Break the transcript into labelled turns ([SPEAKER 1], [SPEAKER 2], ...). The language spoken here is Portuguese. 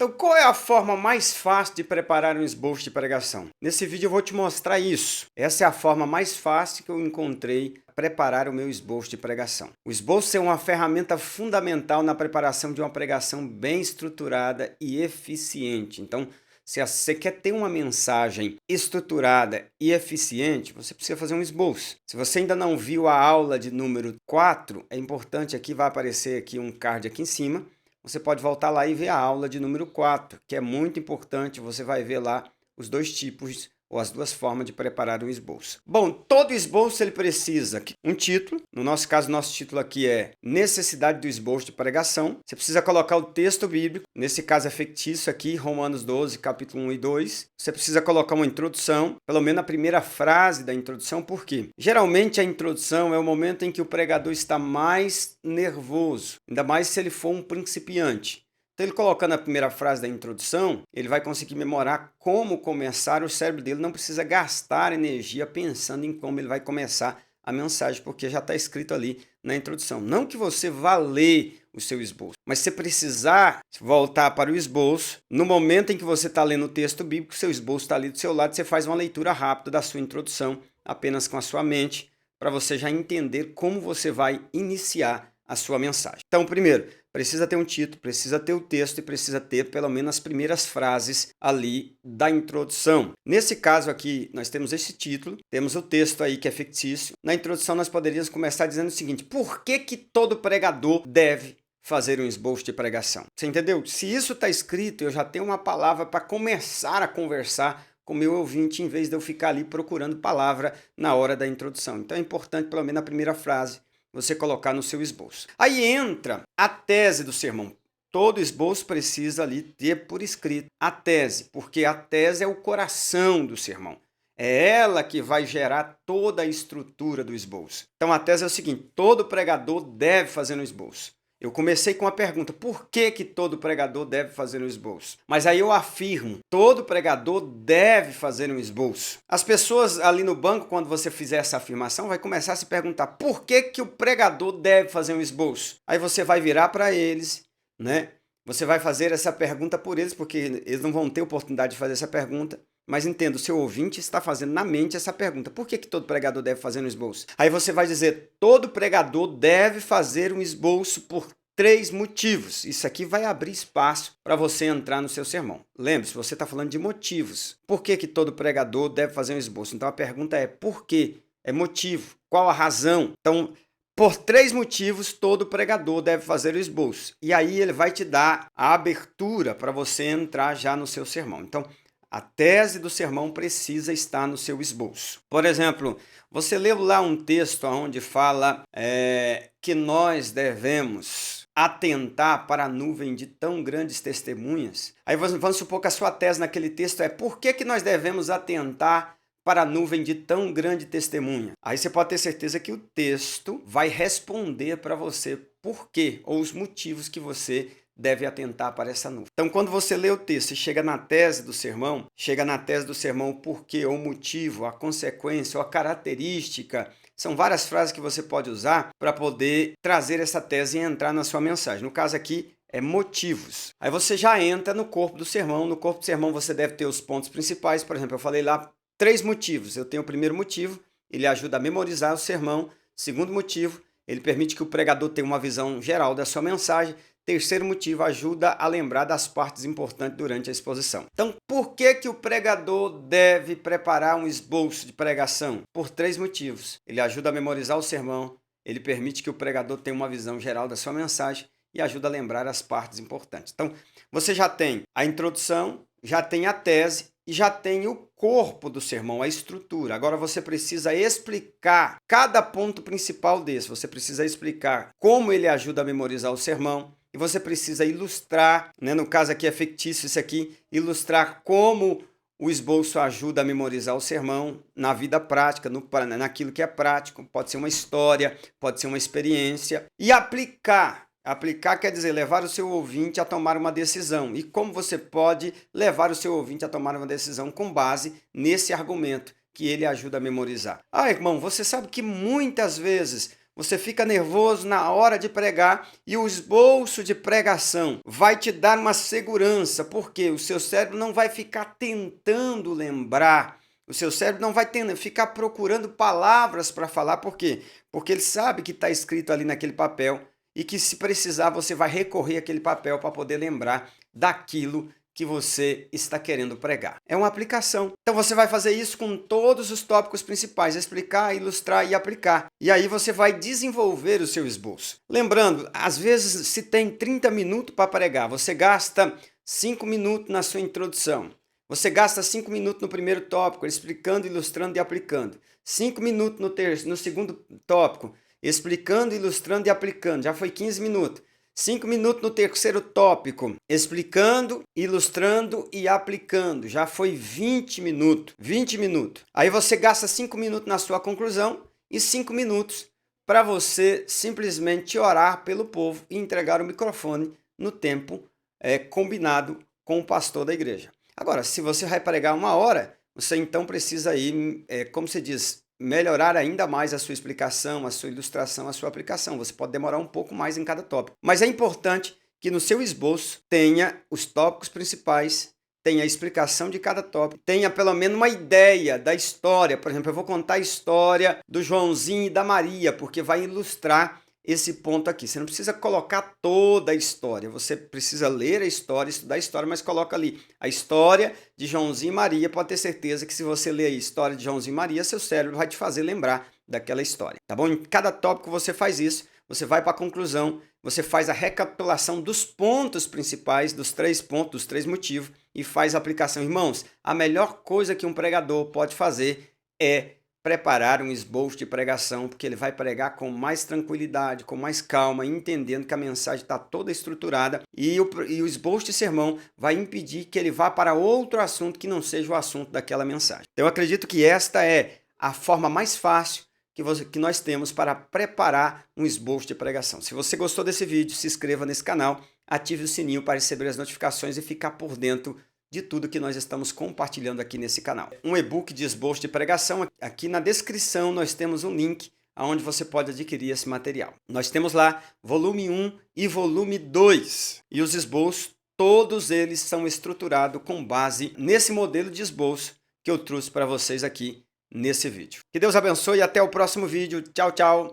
[SPEAKER 1] Então, qual é a forma mais fácil de preparar um esboço de pregação? Nesse vídeo eu vou te mostrar isso. Essa é a forma mais fácil que eu encontrei para preparar o meu esboço de pregação. O esboço é uma ferramenta fundamental na preparação de uma pregação bem estruturada e eficiente. Então, se você quer ter uma mensagem estruturada e eficiente, você precisa fazer um esboço. Se você ainda não viu a aula de número 4, é importante aqui, vai aparecer aqui um card aqui em cima. Você pode voltar lá e ver a aula de número 4, que é muito importante. Você vai ver lá os dois tipos ou as duas formas de preparar um esboço. Bom, todo esboço ele precisa de um título. No nosso caso, nosso título aqui é Necessidade do Esboço de Pregação. Você precisa colocar o texto bíblico. Nesse caso é fictício aqui, Romanos 12, capítulo 1 e 2. Você precisa colocar uma introdução, pelo menos a primeira frase da introdução. Por quê? Geralmente a introdução é o momento em que o pregador está mais nervoso, ainda mais se ele for um principiante. Então, ele colocando a primeira frase da introdução, ele vai conseguir memorar como começar. O cérebro dele não precisa gastar energia pensando em como ele vai começar a mensagem, porque já está escrito ali na introdução. Não que você vá ler o seu esboço, mas se precisar voltar para o esboço, no momento em que você está lendo o texto bíblico, seu esboço está ali do seu lado, você faz uma leitura rápida da sua introdução, apenas com a sua mente, para você já entender como você vai iniciar a sua mensagem. Então, primeiro, precisa ter um título, precisa ter o texto e precisa ter pelo menos as primeiras frases ali da introdução. Nesse caso aqui, nós temos esse título, temos o texto aí que é fictício. Na introdução, nós poderíamos começar dizendo o seguinte: por que todo pregador deve fazer um esboço de pregação? Você entendeu? Se isso está escrito, eu já tenho uma palavra para começar a conversar com o meu ouvinte, em vez de eu ficar ali procurando palavra na hora da introdução. Então é importante, pelo menos a primeira frase, você colocar no seu esboço. Aí entra a tese do sermão. Todo esboço precisa ali ter por escrito a tese, porque a tese é o coração do sermão. É ela que vai gerar toda a estrutura do esboço. Então a tese é o seguinte: todo pregador deve fazer um esboço. Eu comecei com a pergunta: por que todo pregador deve fazer um esboço? Mas aí eu afirmo: todo pregador deve fazer um esboço. As pessoas ali no banco, quando você fizer essa afirmação, vai começar a se perguntar: por que o pregador deve fazer um esboço? Aí você vai virar para eles, né? Você vai fazer essa pergunta por eles, porque eles não vão ter oportunidade de fazer essa pergunta. Mas entenda, o seu ouvinte está fazendo na mente essa pergunta: por que todo pregador deve fazer um esboço? Aí você vai dizer: todo pregador deve fazer um esboço por 3 motivos. Isso aqui vai abrir espaço para você entrar no seu sermão. Lembre-se, você está falando de motivos. Por que todo pregador deve fazer um esboço? Então a pergunta é: por quê? É motivo. Qual a razão? Então, por 3 motivos, todo pregador deve fazer o esboço. E aí ele vai te dar a abertura para você entrar já no seu sermão. Então, a tese do sermão precisa estar no seu esboço. Por exemplo, você leu lá um texto onde fala que nós devemos atentar para a nuvem de tão grandes testemunhas. Aí vamos supor que a sua tese naquele texto é: por que nós devemos atentar para a nuvem de tão grande testemunha? Aí você pode ter certeza que o texto vai responder para você por quê, ou os motivos que você deve atentar para essa nuvem. Então, quando você lê o texto e chega na tese do sermão, o porquê, ou o motivo, a consequência, ou a característica. São várias frases que você pode usar para poder trazer essa tese e entrar na sua mensagem. No caso aqui, é motivos. Aí você já entra no corpo do sermão. No corpo do sermão você deve ter os pontos principais. Por exemplo, eu falei lá 3 motivos. Eu tenho o primeiro motivo, ele ajuda a memorizar o sermão. Segundo motivo, ele permite que o pregador tenha uma visão geral da sua mensagem. Terceiro motivo, ajuda a lembrar das partes importantes durante a exposição. Então, por que o pregador deve preparar um esboço de pregação? Por 3 motivos. Ele ajuda a memorizar o sermão, ele permite que o pregador tenha uma visão geral da sua mensagem e ajuda a lembrar as partes importantes. Então, você já tem a introdução, já tem a tese e já tem o corpo do sermão, a estrutura. Agora você precisa explicar cada ponto principal desse. Você precisa explicar como ele ajuda a memorizar o sermão. E você precisa ilustrar, né? No caso aqui é fictício isso aqui, ilustrar como o esboço ajuda a memorizar o sermão na vida prática, naquilo que é prático. Pode ser uma história, pode ser uma experiência. E aplicar. Aplicar quer dizer levar o seu ouvinte a tomar uma decisão. E como você pode levar o seu ouvinte a tomar uma decisão com base nesse argumento que ele ajuda a memorizar? Ah, irmão, você sabe que muitas vezes você fica nervoso na hora de pregar e o esboço de pregação vai te dar uma segurança, porque o seu cérebro não vai ficar tentando lembrar, o seu cérebro não vai ficar procurando palavras para falar, por quê? Porque ele sabe que está escrito ali naquele papel e que se precisar você vai recorrer àquele papel para poder lembrar daquilo que você está querendo pregar. É uma aplicação. Então você vai fazer isso com todos os tópicos principais, explicar, ilustrar e aplicar. E aí você vai desenvolver o seu esboço. Lembrando, às vezes se tem 30 minutos para pregar, você gasta 5 minutos na sua introdução. Você gasta 5 minutos no primeiro tópico, explicando, ilustrando e aplicando. 5 minutos no segundo tópico, explicando, ilustrando e aplicando. Já foi 15 minutos. 5 minutos no terceiro tópico, explicando, ilustrando e aplicando. Já foi 20 minutos. 20 minutos. Aí você gasta 5 minutos na sua conclusão e 5 minutos para você simplesmente orar pelo povo e entregar o microfone no tempo combinado com o pastor da igreja. Agora, se você vai pregar 1 hora, você então precisa ir, como se diz, melhorar ainda mais a sua explicação, a sua ilustração, a sua aplicação. Você pode demorar um pouco mais em cada tópico. Mas é importante que no seu esboço tenha os tópicos principais, tenha a explicação de cada tópico, tenha pelo menos uma ideia da história. Por exemplo, eu vou contar a história do Joãozinho e da Maria, porque vai ilustrar esse ponto aqui. Você não precisa colocar toda a história, você precisa ler a história, estudar a história, mas coloca ali a história de Joãozinho e Maria. Pode ter certeza que se você ler a história de Joãozinho e Maria, seu cérebro vai te fazer lembrar daquela história, tá bom? Em cada tópico você faz isso, você vai para a conclusão, você faz a recapitulação dos pontos principais, dos 3 pontos, dos 3 motivos e faz a aplicação. Irmãos, a melhor coisa que um pregador pode fazer é preparar um esboço de pregação, porque ele vai pregar com mais tranquilidade, com mais calma, entendendo que a mensagem está toda estruturada e o esboço de sermão vai impedir que ele vá para outro assunto que não seja o assunto daquela mensagem. Então, eu acredito que esta é a forma mais fácil que nós temos para preparar um esboço de pregação. Se você gostou desse vídeo, se inscreva nesse canal, ative o sininho para receber as notificações e ficar por dentro de tudo que nós estamos compartilhando aqui nesse canal. Um e-book de esboço de pregação, aqui na descrição nós temos um link onde você pode adquirir esse material. Nós temos lá volume 1 e volume 2. E os esboços, todos eles são estruturados com base nesse modelo de esboço que eu trouxe para vocês aqui nesse vídeo. Que Deus abençoe e até o próximo vídeo. Tchau, tchau.